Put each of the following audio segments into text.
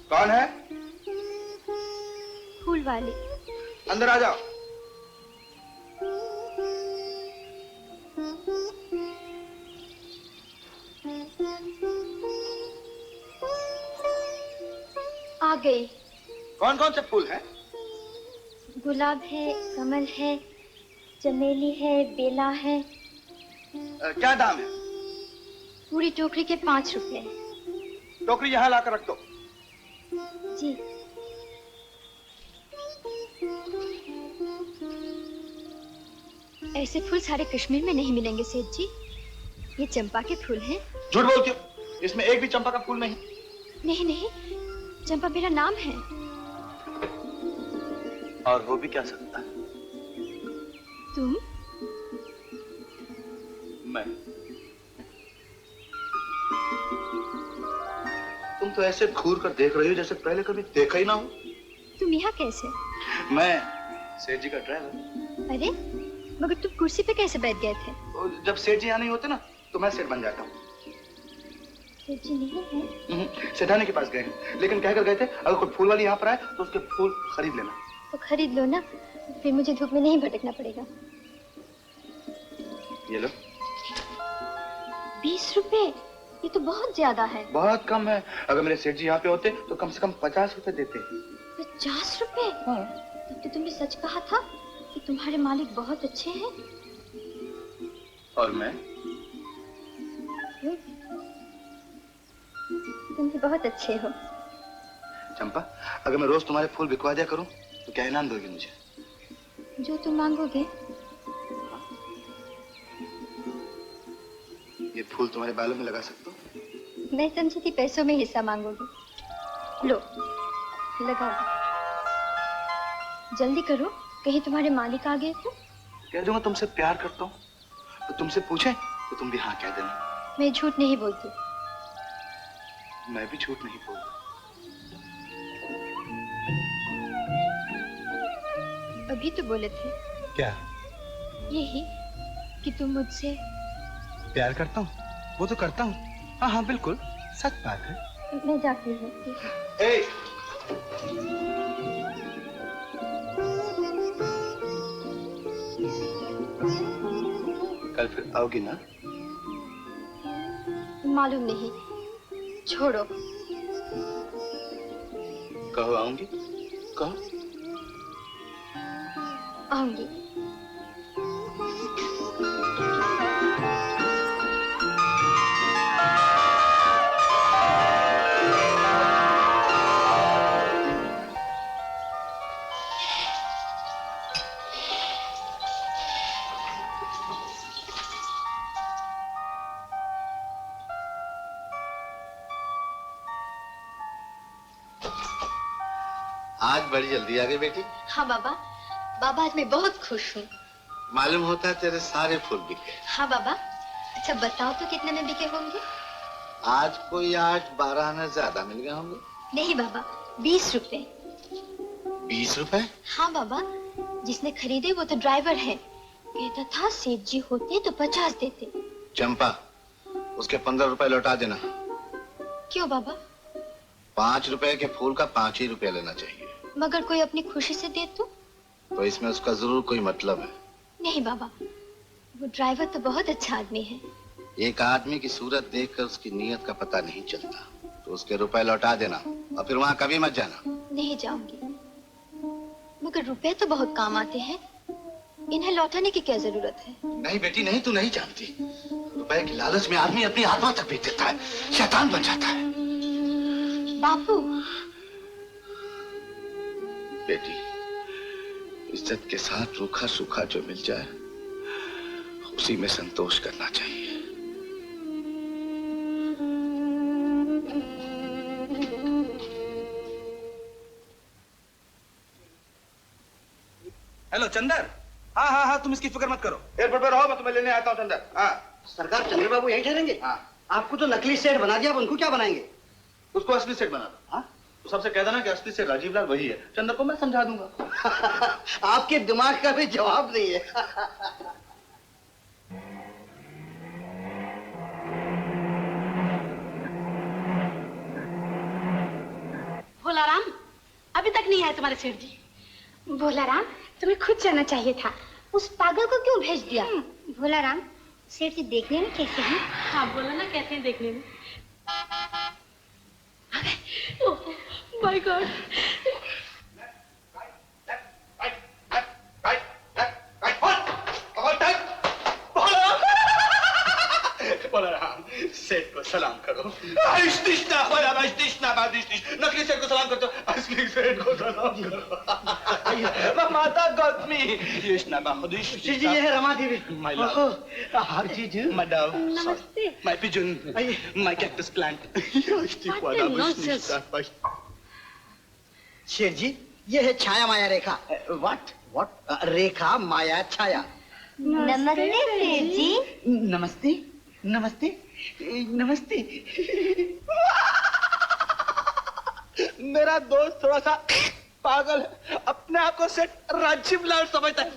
कौन है? फूल वाले। अंदर आ जाओ। आ गई। कौन कौन से फूल हैं? गुलाब है, कमल है, चमेली है, बेला है। क्या दाम है? पूरी टोकरी के 5 रुपए। टोकरी यहाँ लाकर रख दो। जी। ऐसे फूल सारे कश्मीर में नहीं मिलेंगे सेठ जी। ये चंपा के फूल हैं। झूठ बोलती हो, इसमें एक भी चंपा का फूल नहीं। नहीं नहीं, चंपा मेरा नाम है। और हो भी क्या सकता है? तुम? मैं? तुम तो ऐसे घूर कर देख रही हो जैसे पहले कभी देखा ही ना हो। तुम यहाँ कैसे? मैं सेठ जी का ड्राइवर। अरे मगर तुम कुर्सी पे कैसे बैठ गए थे? जब सेठ जी यहाँ नहीं होते ना तो मैं सेठ बन जाता हूँ। सेठ जी नहीं है? सेठानी के पास गए हैं, लेकिन कहकर गए थे अगर कोई फूल वाली यहाँ पर आए तो उसके फूल खरीद लेना। तो खरीद लो ना, फिर मुझे धूप में नहीं भटकना पड़ेगा। ये लो। 20 रुपए? ये तो बहुत ज्यादा है। बहुत कम है। अगर मेरे सेठ जी यहाँ पे होते तो कम से कम 50 रुपए देते। 50 रुपए? हाँ। तब तो तुमने सच कहा था कि तुम्हारे मालिक बहुत अच्छे हैं। और मैं? तुम भी बहुत अच्छे हो। चंपा, अगर मैं रोज तुम्हारे फूल बिकवा दिया करूं तो क्या इनाम दोगी मुझे? जो तुम मांगोगे। ये फूल तुम्हारे बालों में लगा सकता हूँ? मैं समझी थी पैसों में हिस्सा मांगोगे। लो, लगा दो। जल्दी करो, कहीं तुम्हारे मालिक आ गए तो। कह दूंगा तुमसे प्यार करता हूँ, तो तुमसे पूछे तो तुम भी हाँ कह देना। मैं झूठ नहीं बोलती। मैं भी झूठ नहीं बोलता। अभी तो बोले थे। क्या? यही कि तुम मुझसे प्यार करता हूँ। वो तो करता हूँ। हाँ हाँ बिल्कुल, सच बात है। मैं जाती हूँ। कल फिर आओगी ना? मालूम नहीं, छोड़ो। कहो आऊंगी। कहो। आऊंगी। आज बड़ी जल्दी आ गई बेटी। हाँ बाबा, बाबा आज मैं बहुत खुश हूँ। मालूम होता है तेरे सारे फूल बिके। हाँ बाबा। अच्छा बताओ तो कितने में बिके होंगे? आज कोई 8-12 आने ज्यादा मिल गए होंगे। नहीं बाबा, 20 रुपए। 20 रुपए? हाँ बाबा, जिसने खरीदे वो तो ड्राइवर है। कहता था सेठ जी होते तो 50 देते। चंपा, उसके 15 रुपए लौटा देना। क्यों बाबा? 5 रुपए के फूल का 5 ही रुपया लेना चाहिए। मगर कोई अपनी खुशी से दे तो इसमें उसका जरूर कोई मतलब है। नहीं बाबा, वो ड्राइवर तो बहुत अच्छा आदमी है। एक आदमी की सूरत देखकर उसकी नीयत का पता नहीं चलता। तो उसके रुपए लौटा देना और फिर वहाँ कभी मत जाना। नहीं जाऊंगी। मगर रुपए तो बहुत काम आते हैं, इन्हें लौटाने की क्या जरूरत है? नहीं बेटी नहीं, तू नहीं जानती। रुपए की लालच में आदमी अपनी आत्मा तक बेच देता है, शैतान बन जाता है। बापू। बेटी, इज्जत के साथ रूखा सूखा जो मिल जाए उसी में संतोष करना चाहिए। हेलो चंदर। हाँ हाँ हाँ, तुम इसकी फिक्र मत करो। एयरपोर्ट पर रहो, मैं तुम्हें लेने आता हूँ चंदर। हाँ सरकार, चंद्र बाबू यहीं ठहरेंगे? हाँ। आपको तो नकली सेठ बना दिया, अब उनको क्या बनाएंगे? उसको असली सेठ बना दो। हाँ, तो सबसे कह देना कि असली सेठ राजीव लाल वही है। चंदर को मैं समझा दूंगा। आपके दिमाग का भी जवाब नहीं है। भोलाराम, अभी तक नहीं आए तुम्हारे सेठ जी। भोलाराम, तुम्हें खुद जाना चाहिए था। उस पागल को क्यों भेज दिया? भोलाराम, सेठ जी देखने में कैसे हैं? हाँ बोलो ना, कैसे हैं देखने में? Oh my God. बोलाराम, सेठ को सलाम करो। नकली सेठ को सलाम करते हो, असली सेठ को सलाम करो। माता गौतमी, जी ये है रमा देवी। My love. हाँ जी My dove. नमस्ते। My pigeon. My cactus plant. What a nonsense. Sheth जी, ये है छाया माया रेखा। What? रेखा माया छाया। नमस्ते सेठ जी। नमस्ते, नमस्ते, नमस्ते। मेरा दोस्त थोड़ा सा पागल है, अपने आप को सेठ राजीव लाल समझता है।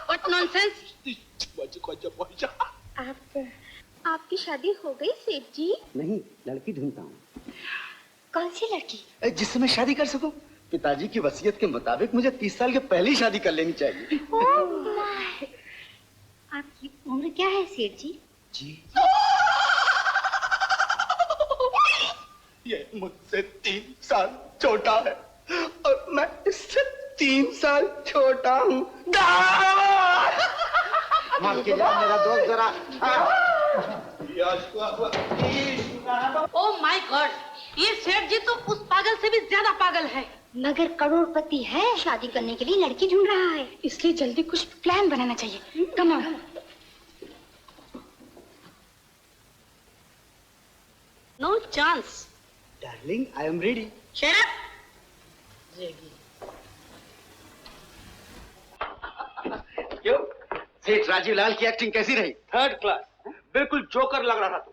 What nonsense? आपकी शादी हो गई सेठ जी? नहीं, लड़की ढूंढता हूँ। कौन सी लड़की? जिससे मैं शादी कर सकूं। पिताजी की वसीयत के मुताबिक मुझे 30 साल के पहले ही शादी कर लेनी चाहिए। आपकी उम्र क्या है सेठ जी? जी ये मुझसे 3 साल छोटा है और मैं इससे 3 साल छोटा हूँ। माफ कीजिए मेरा दोस्त जरा। ओह माय गॉड, ये सेठ जी तो उस पागल से भी ज्यादा पागल है। मगर करोड़पति है, शादी करने के लिए लड़की ढूंढ रहा है। इसलिए जल्दी कुछ प्लान बनाना चाहिए। Come on. No chance. Darling, I am ready. Shut up. क्यों? सेठ राजीव लाल की एक्टिंग कैसी रही? 3rd क्लास, बिल्कुल जोकर लग रहा था तू।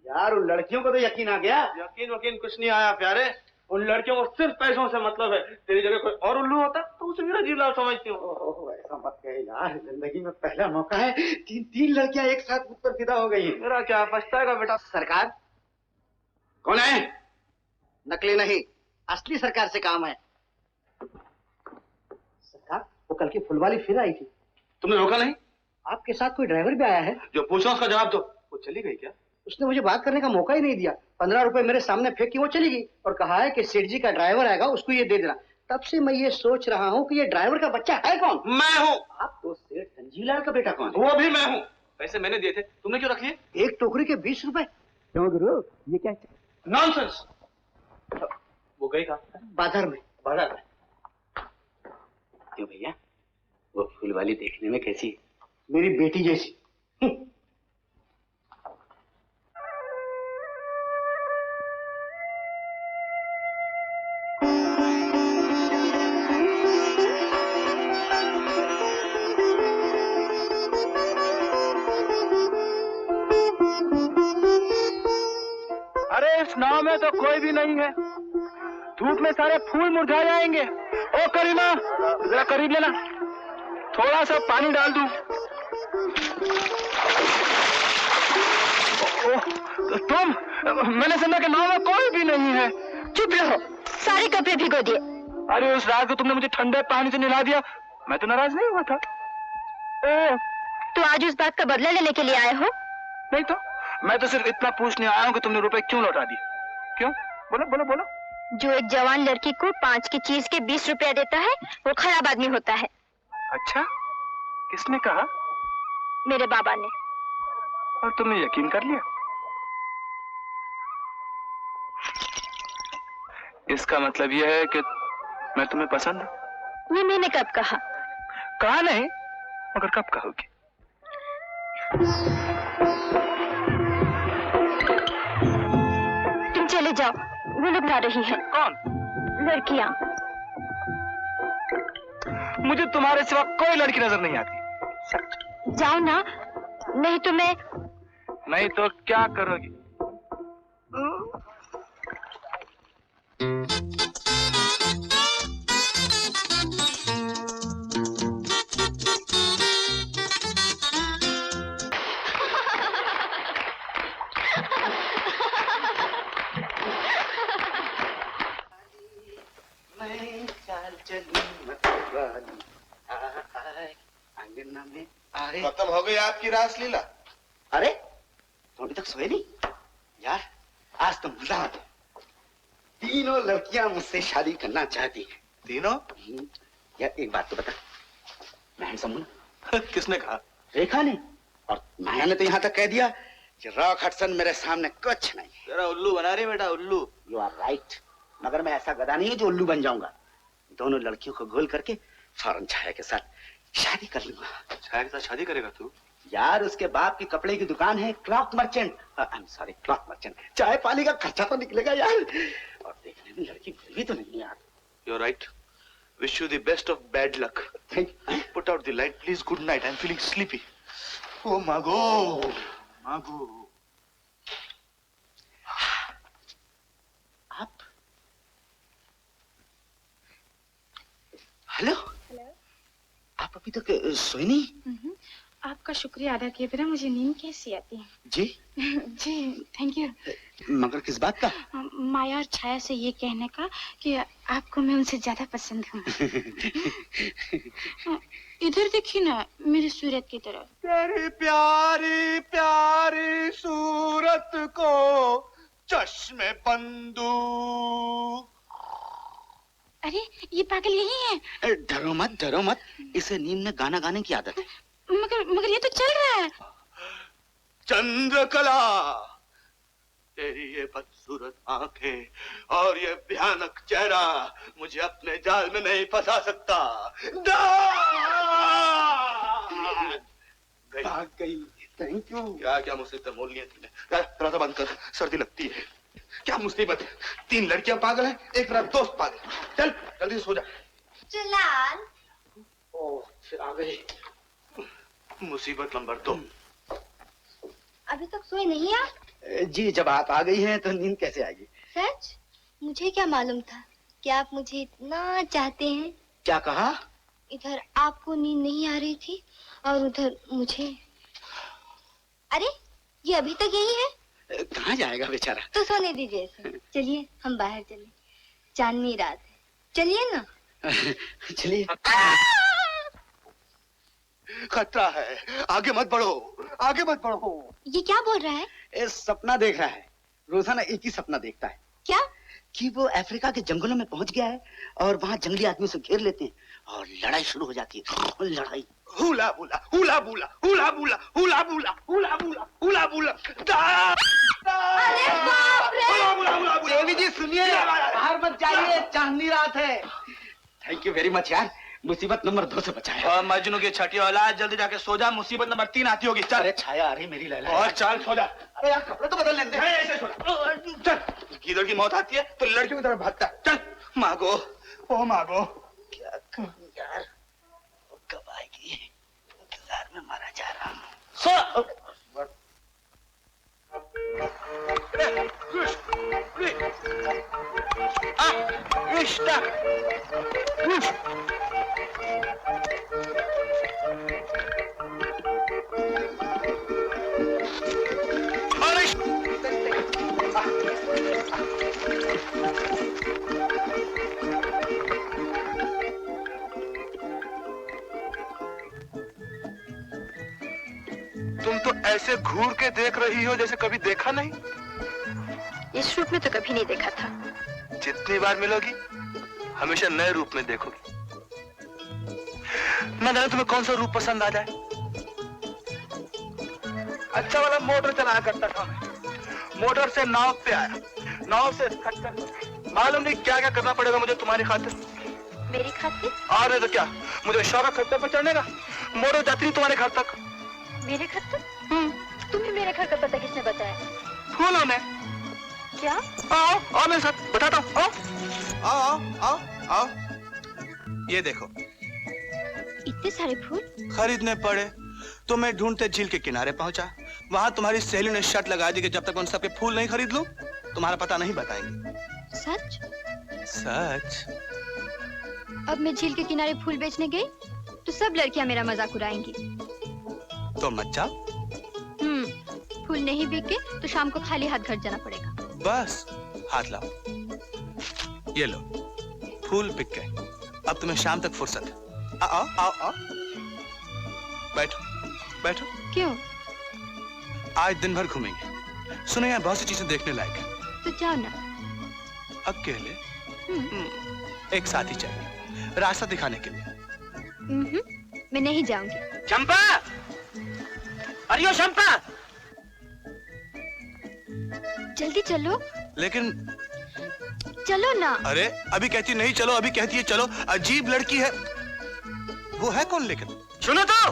यार उन लड़कियों को तो यकीन आ गया। यकीन वकीन कुछ नहीं आया प्यारे, उन लड़कियों को सिर्फ पैसों से मतलब है। तेरी जगह कोई और उल्लू होता तो उसे भी राजीव लाल समझती हूँ। ऐसा मत कहे यार, जिंदगी में पहला मौका है। 3 लड़कियां एक साथ मुझ पर फिदा हो गई हैं। मेरा क्या पछताएगा बेटा। सरकार कौन है? नकली नहीं, असली सरकार से काम है। सरकार, वो कल की फुलवाली फिर आई थी। तुमने रोका नहीं? आपके साथ कोई ड्राइवर भी आया है? जो पूछा उसका जवाब दो। वो चली गई क्या? उसने मुझे बात करने का मौका ही नहीं दिया। 15 रुपए मेरे सामने फेंक के वो चली गई और कहा है कि सेठ जी का ड्राइवर आएगा, उसको ये दे देना। तब से मैं ये सोच रहा हूँ कि ये ड्राइवर का बच्चा है कौन? मैं हूँ। आप तो सेठ संजीवलाल का बेटा कौन है? वो भी मैं हूँ। पैसे मैंने दिए थे, तुमने क्यों रख लिए? एक टोकरी के 20 रुपए। क्यों गुरु, ये क्या? नॉनसेंस। वो गई कहाँ? बाजार में। बाजार में? क्यों भैया, वो फूलवाली देखने में कैसी है? मेरी बेटी जैसी। अरे इस नाव में तो कोई भी नहीं है, धूप में सारे फूल मुरझा जाएंगे। ओ करीमा, जरा करीब लेना, थोड़ा सा पानी डाल दूं। तुम, मैंने सुना कि नाव में कोई भी नहीं है। चुप रहो, सारे कपड़े भिगो दिए। अरे उस रात को तुमने मुझे ठंडे पानी से नहला दिया, मैं तो नाराज नहीं हुआ था। ओह, तो आज उस बात का बदला लेने के लिए आए हो? नहीं तो, मैं तो सिर्फ इतना पूछने आया हूँ कि तुमने रुपए क्यों लौटा दिए। क्यों? बोलो बोलो बोलो। जो एक जवान लड़की को 5 की चीज के 20 रुपया देता है, वो खराब आदमी होता है। अच्छा, किसने कहा? मेरे बाबा ने। और तुमने यकीन कर लिया? इसका मतलब यह है कि मैं तुम्हें पसंद हूं। ये मैंने कब कहा? कहा नहीं, मगर कब कहोगी? तुम चले जाओ, वो लोग ला रही हैं। कौन? लड़कियां। मुझे तुम्हारे सिवा कोई लड़की नजर नहीं आती। सच। जाओ ना, नहीं तो मैं। नहीं तो क्या करोगी? चली मतवाली आए अंगना में आए। खत्म हो गई आपकी रासलीला? अरे तुम अभी तक सोए नहीं यार? आज तो मजा आ गया। तीनों लड़कियां मुझसे शादी करना चाहती हैं। तीनों? यार एक बात तो बता, मैं हैंडसम हूं ना? किसने कहा? रेखा ने। और माया ने तो यहाँ तक कह दिया कि रॉक हडसन मेरे सामने कुछ नहीं। तेरा उल्लू बना रही बेटा, उल्लू। यू आर राइट, मगर मैं ऐसा गधा नहीं हूँ जो उल्लू बन जाऊंगा। दोनों लड़कियों को घोल करके फौरन छाया के साथ शादी कर लूंगा। छाया के साथ शादी करेगा तू? यार उसके बाप की कपड़े की दुकान है, cloth merchant. I am sorry, cloth merchant. चाय पानी का खर्चा तो निकलेगा यार, और देखने में लड़की बुरी तो नहीं यार। You're right. Wish you the best of bad luck. Put out the light, please. Good night. I'm feeling sleepy. Oh, Mago. Mago. आप? हेलो। आप अभी तक सोई नहीं? आपका शुक्रिया अदा किए बिना मुझे नींद कैसी आती है? जी जी थैंक यू। मगर किस बात का? माया और छाया से ये कहने का कि आपको मैं उनसे ज्यादा पसंद हूँ। इधर देखिए ना मेरी सूरत की तरफ। तेरी प्यारी प्यारी सूरत को चश्मे बंदू। अरे ये पागल यही है। डरो मत, डरो मत, इसे नींद में गाना गाने की आदत है। मगर ये तो चल रहा है। चंद्रकला, तेरी ये बदसूरत आंखें और ये भयानक चेहरा मुझे अपने जाल में नहीं फंसा सकता। भाग गई। Thank you. क्या क्या मुसीबत मोल लिया तूने। थोड़ा बंद कर, सर्दी लगती है। क्या मुसीबत है? 3 लड़कियां पागल हैं, एक मेरा दोस्त पागल। चल जल्दी सो जा। जलाल। ओह फिर आ गई मुसीबत नंबर 2। अभी तक सोए नहीं आप? जी जब आप आ गई हैं तो नींद कैसे आएगी? सच? मुझे क्या मालूम था कि आप मुझे इतना चाहते हैं। क्या कहा? इधर आपको नींद नहीं आ रही थी और उधर मुझे। अरे ये अभी तक यही है? कहाँ जाएगा बेचारा? तो सोने दीजिए इसे। चलिए हम बाहर चलें, चांदनी रात है, चलिए ना। चलिए। खतरा है, आगे मत बढ़ो, आगे मत बढ़ो। ये क्या बोल रहा है? सपना देख रहा है, रोजाना एक ही सपना देखता है। क्या? कि वो अफ्रीका के जंगलों में पहुंच गया है और वहाँ जंगली आदमी से घेर लेते हैं और लड़ाई शुरू हो जाती है। लड़ाई हुला बुला, हुला बुला, हुला बुला, हुला बुला, हुला बुला, हुला बुला। अरे बाप रे! देवी जी सुनिए, बाहर मत जाइए, चांदनी रात है। थैंक यू वेरी मच यार, मुसीबत नंबर 2 से बचाया। मजनू की छठी औलाद, जल्दी जाके सो जा, मुसीबत नंबर 3 आती होगी। चल। अरे छाया आ रही मेरी लैला। और चल सो जा। अरे यार कपड़े तो बदल लेते हैं। ऐसे सो जा। चल। गीदड़ की मौत आती है तो लड़कियों की तरफ भागता है। चल। मागो, ओ मागो। क्या करूं यार, कब आएगी? इंतजार में मारा जा रहा हूँ। सो। तुम तो ऐसे घूर के देख रही हो जैसे कभी देखा नहीं। इस रूप में तो कभी नहीं देखा था। जितनी बार मिलोगी हमेशा नए रूप में देखोगी। मैं जाने तुम्हें कौन सा रूप पसंद आ जाए। अच्छा वाला मोटर चलाया करता था मैं। मोटर से नाव पे आया, नाव से खच्चर। मालूम नहीं क्या क्या करना पड़ेगा मुझे तुम्हारी खातिर। मेरी खातिर? और नहीं तो क्या, मुझे शौक है खच्चर पर चढ़ने का। मोटर जाती नहीं तुम्हारे घर तक। मेरे घर तक? तुम्हें मेरे घर का पता किसने बताया? फूलों ने। क्या? आओ आओ मेरे साथ, बताता हूँ। आओ आओ आओ आओ। ये देखो, इतने सारे फूल खरीदने पड़े तो मैं ढूंढते झील के किनारे पहुंचा। वहां तुम्हारी सहेली ने शर्त लगा दी कि जब तक उन सबके फूल नहीं खरीद लूं तुम्हारा पता नहीं बताएंगे। सच? सच। अब मैं झील के किनारे फूल बेचने गई तो सब लड़कियां मेरा मजाक उड़ाएंगी। तो मत जाओ। फूल नहीं बिके तो शाम को खाली हाथ घर जाना पड़ेगा। बस हाथ लाओ, ये लो, फूल बिक गए। अब तुम्हें शाम तक फुर्सत है। आओ आओ आओ, बैठो बैठो। क्यों? आज दिन भर घूमेंगे। सुनो यहाँ बहुत सी चीजें देखने लायक है। तो जाओ ना। अकेले? एक साथी चाहिए रास्ता दिखाने के लिए। मैं नहीं जाऊंगी। चंपा, अरे चंपा, जल्दी चलो। लेकिन चलो ना। अरे अभी कहती नहीं चलो, अभी कहती है चलो। अजीब लड़की है। वो है कौन? लेकिन सुनो तो।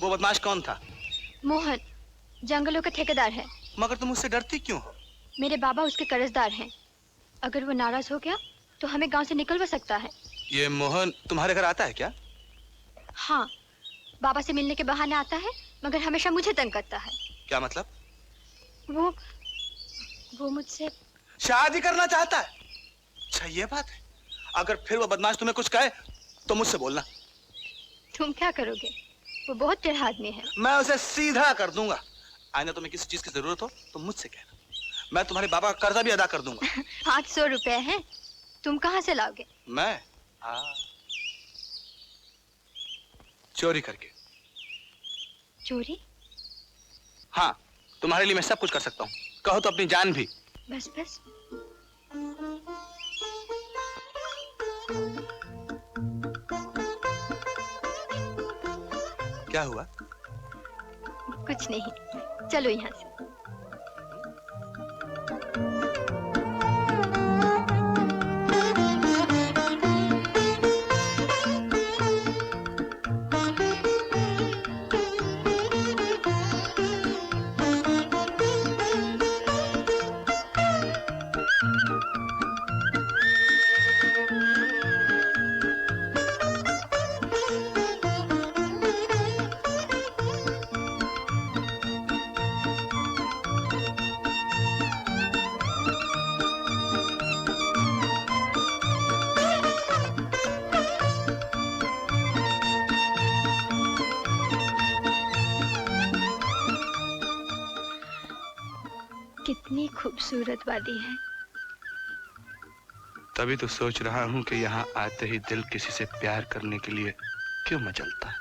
वो बदमाश कौन था? मोहन, जंगलों का ठेकेदार है। मगर तुम उससे डरती क्यों हो? मेरे बाबा उसके कर्जदार हैं। अगर वो नाराज हो गया तो हमें गांव से निकलवा सकता है। ये मोहन तुम्हारे घर आता है क्या? हाँ, बाबा से मिलने के बहाने आता है, मगर हमेशा मुझे तंग करता है। क्या मतलब? वो मुझसे शादी करना चाहता है। अच्छा ये बात है। अगर फिर वो बदमाश तुम्हें कुछ कहे तो मुझसे बोलना। तुम क्या करोगे? वो बहुत टेढ़ा आदमी है। मैं उसे सीधा कर दूंगा। आइंदा तुम्हें किसी चीज की जरूरत हो तो मुझसे कहना। मैं तुम्हारे बाबा का कर्जा भी अदा कर दूंगा। 800 रुपए हैं। तुम कहाँ से लाओगे? मैं चोरी करके। चोरी? हाँ, तुम्हारे लिए मैं सब कुछ कर सकता हूँ। कहो तो अपनी जान भी। बस बस। क्या हुआ? कुछ नहीं, चलो यहाँ से। कितनी खूबसूरत वादी है। तभी तो सोच रहा हूँ कि यहाँ आते ही दिल किसी से प्यार करने के लिए क्यों मचलता है।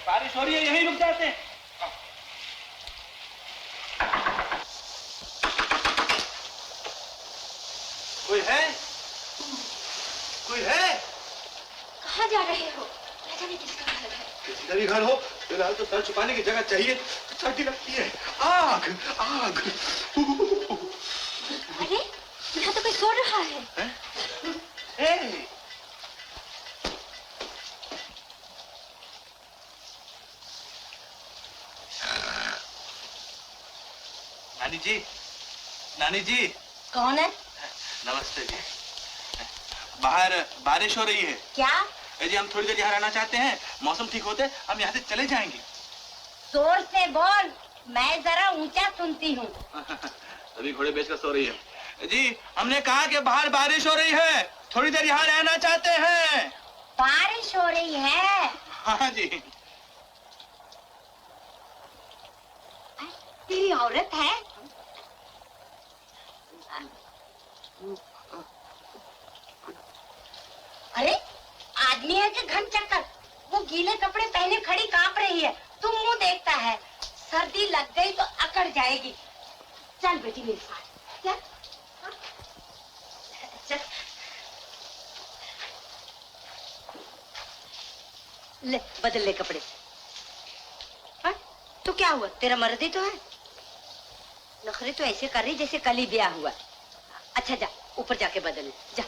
बारिश हो रही है, यहीं रुक जाते हैं। कोई है? कोई है? कहाँ जा रहे हो? न जाने किसका घर है। किसी का भी घर हो, फिलहाल तो सर छुपाने की जगह चाहिए। सर्दी लगती है। आग आग। अरे यहाँ तो कोई सो रहा है। नानी जी, नानी जी। कौन है? नमस्ते जी। बाहर बारिश हो रही है। क्या? जी हम थोड़ी देर यहाँ रहना चाहते हैं। मौसम ठीक होते हम यहाँ से चले जाएंगे। जोर से बोल, मैं जरा ऊंचा सुनती हूँ। अभी घोड़े बेचकर सो रही है। जी हमने कहा कि बाहर बारिश हो रही है, थोड़ी देर यहाँ रहना चाहते हैं। बारिश हो रही है? हाँ जी। तेरी औरत है? अरे आदमी है कि घन चक्कर? वो गीले कपड़े पहने खड़ी कांप रही है, तुम मुंह देखता है। सर्दी लग गई तो अकड़ जाएगी। चल बेटी मेरे साथ, चल। चल। ले बदल ले कपड़े। हाँ? तो क्या हुआ, तेरा मर्द ही तो है। नखरे तो ऐसे कर रही जैसे कल ही ब्याह हुआ। अच्छा जा ऊपर जाके बदल ले, जा।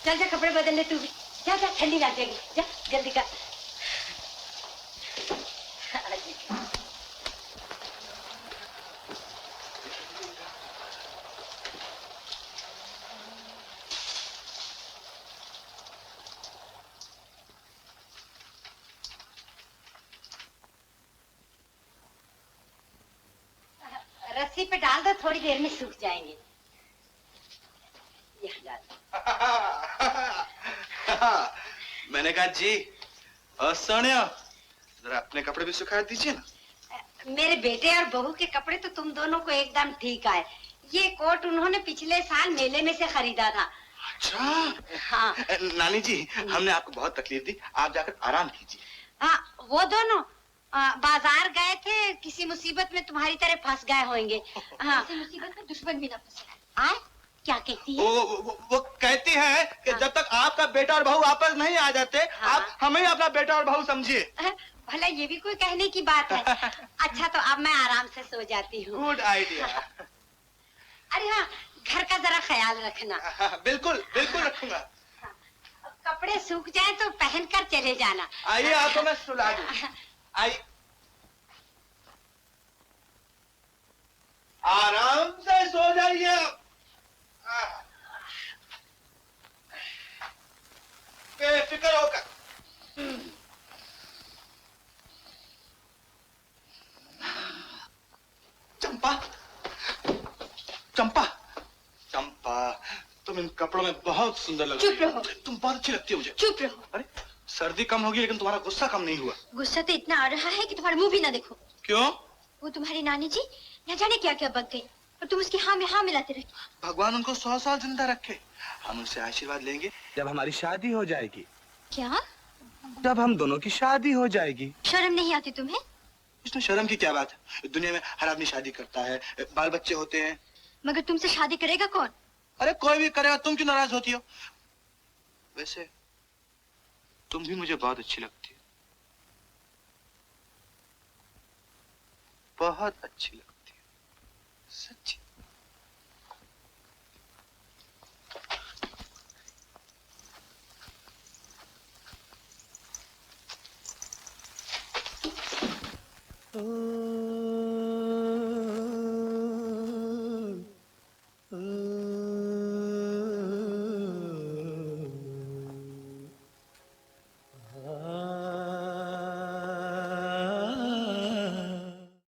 चल जा कपड़े बदल ले तू भी, जा जा, ठंडी लग जाएगी, जा जल्दी कर। रस्सी पे डाल दो, थोड़ी देर में सूख जाएंगे। ये डाल। मैंने कहा जी और सोनिया जरा अपने कपड़े भी सुखा दीजिए ना। मेरे बेटे और बहू के कपड़े तो तुम दोनों को एकदम ठीक आए। ये कोट उन्होंने पिछले साल मेले में से खरीदा था। अच्छा। हाँ। नानी जी हमने आपको बहुत तकलीफ दी, आप जाकर आराम कीजिए। हाँ वो दोनों बाजार गए थे, किसी मुसीबत में तुम्हारी तरह फंस गए होंगे। हाँ मुसीबत में दुश्मन भी ना फंसे। आए क्या कहती है? वो कहती है कि जब तक आपका बेटा और बहू वापस नहीं आ जाते आप हमें ही अपना बेटा और बहू समझिए। भला ये भी कोई कहने की बात है। अच्छा तो अब मैं आराम से सो जाती हूँ। Good idea. अरे हाँ घर का जरा ख्याल रखना। बिल्कुल बिल्कुल रखूंगा। कपड़े सूख जाए तो पहन कर चले जाना। आइए आपको मैं सुला दूं। आइए आराम से सो जाइए। बेफिक्र होकर। चंपा चंपा चंपा तुम इन कपड़ों में बहुत सुंदर लग रही हो। चुप रहो। तुम बहुत अच्छी लगती हो मुझे। चुप रहो। अरे सर्दी कम होगी लेकिन तुम्हारा गुस्सा कम नहीं हुआ। गुस्सा तो इतना आ रहा है कि तुम्हारा मुंह भी ना देखो। क्यों? वो तुम्हारी नानी जी न जाने क्या क्या बक गई और तुम उसकी हाँ में हाँ मिलाते रहे। भगवान उनको 100 साल जिंदा रखे। हम उनसे आशीर्वाद लेंगे जब हमारी शादी हो जाएगी। क्या? जब हम दोनों की शादी हो जाएगी। शर्म नहीं आती तुम्हें? इसमें शर्म की क्या बात है? दुनिया में हर आदमी शादी करता है, बाल बच्चे होते हैं। मगर तुमसे शादी करेगा कौन? अरे कोई भी करेगा, तुम क्यों नाराज होती हो? वैसे तुम भी मुझे बहुत अच्छी लगती हो, बहुत अच्छी लगती हो, सच्ची। ओ